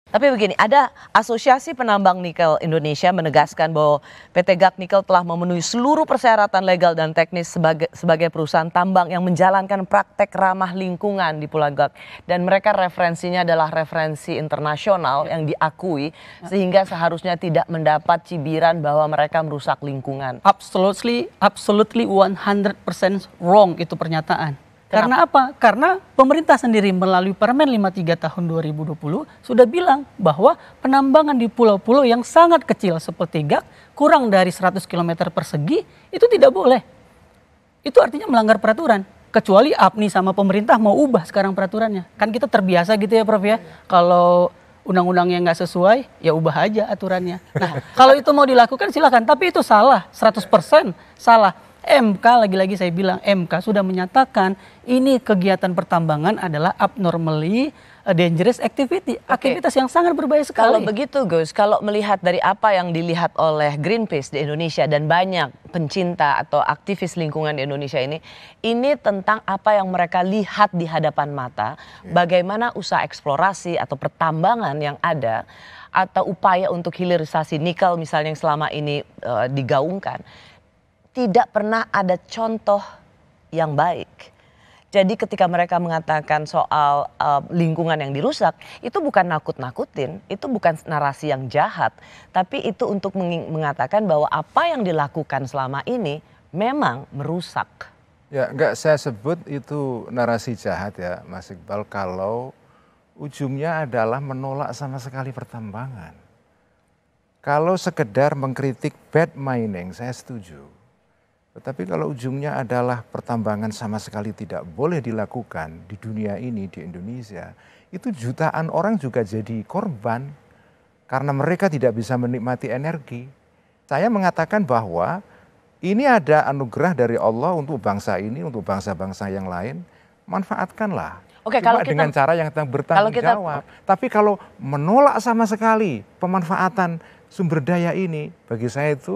Tapi begini, ada Asosiasi Penambang Nikel Indonesia menegaskan bahwa PT GAC Nikel telah memenuhi seluruh persyaratan legal dan teknis sebagai perusahaan tambang yang menjalankan praktek ramah lingkungan di Pulau GAC. Dan mereka referensinya adalah referensi internasional yang diakui sehingga seharusnya tidak mendapat cibiran bahwa mereka merusak lingkungan. Absolutely 100% wrong itu pernyataan. Karena apa? Karena pemerintah sendiri melalui Permen 53 tahun 2020 sudah bilang bahwa penambangan di pulau-pulau yang sangat kecil seperti GAC kurang dari 100 km persegi itu tidak boleh. Itu artinya melanggar peraturan. Kecuali APNI sama pemerintah mau ubah sekarang peraturannya. Kan kita terbiasa gitu ya Prof ya. Kalau undang-undangnya nggak sesuai ya ubah aja aturannya. Nah kalau itu mau dilakukan silakan. Tapi itu salah, 100% salah. MK lagi-lagi saya bilang MK sudah menyatakan ini kegiatan pertambangan adalah abnormally dangerous activity, aktivitas yang sangat berbahaya sekali. Kalau begitu Gus, kalau melihat dari apa yang dilihat oleh Greenpeace di Indonesia dan banyak pencinta atau aktivis lingkungan di Indonesia ini tentang apa yang mereka lihat di hadapan mata, bagaimana usaha eksplorasi atau pertambangan yang ada atau upaya untuk hilirisasi nikel misalnya yang selama ini digaungkan. Tidak pernah ada contoh yang baik. Jadi ketika mereka mengatakan soal lingkungan yang dirusak, itu bukan nakut-nakutin, itu bukan narasi yang jahat. Tapi itu untuk mengatakan bahwa apa yang dilakukan selama ini memang merusak. Ya enggak saya sebut itu narasi jahat ya Mas Iqbal kalau ujungnya adalah menolak sama sekali pertambangan. Kalau sekedar mengkritik bad mining saya setuju. Tetapi kalau ujungnya adalah pertambangan sama sekali tidak boleh dilakukan di dunia ini, di Indonesia, itu jutaan orang juga jadi korban karena mereka tidak bisa menikmati energi. Saya mengatakan bahwa ini ada anugerah dari Allah untuk bangsa ini, untuk bangsa-bangsa yang lain, manfaatkanlah. Oke, kalau kita, dengan cara yang bertanggung jawab. Tapi kalau menolak sama sekali pemanfaatan sumber daya ini, bagi saya itu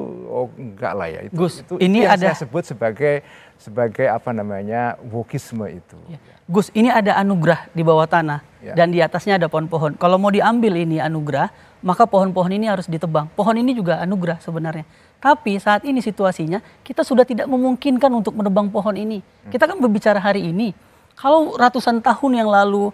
enggak lah ya. Gus, itu ini yang ada saya sebut sebagai apa namanya wokisme itu. Ya. Gus, ini ada anugerah di bawah tanah dan di atasnya ada pohon-pohon. Kalau mau diambil ini anugerah, maka pohon-pohon ini harus ditebang. Pohon ini juga anugerah sebenarnya. Tapi saat ini situasinya kita sudah tidak memungkinkan untuk menebang pohon ini. Kita kan berbicara hari ini. Kalau ratusan tahun yang lalu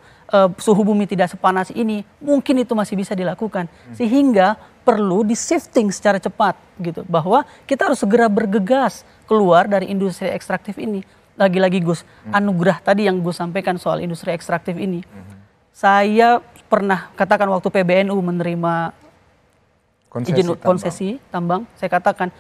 suhu bumi tidak sepanas ini, mungkin itu masih bisa dilakukan. Sehingga perlu di-shifting secara cepat gitu. Bahwa kita harus segera bergegas keluar dari industri ekstraktif ini. Lagi-lagi Gus, anugerah tadi yang Gus sampaikan soal industri ekstraktif ini. Saya pernah katakan waktu PBNU menerima izin konsesi tambang, saya katakan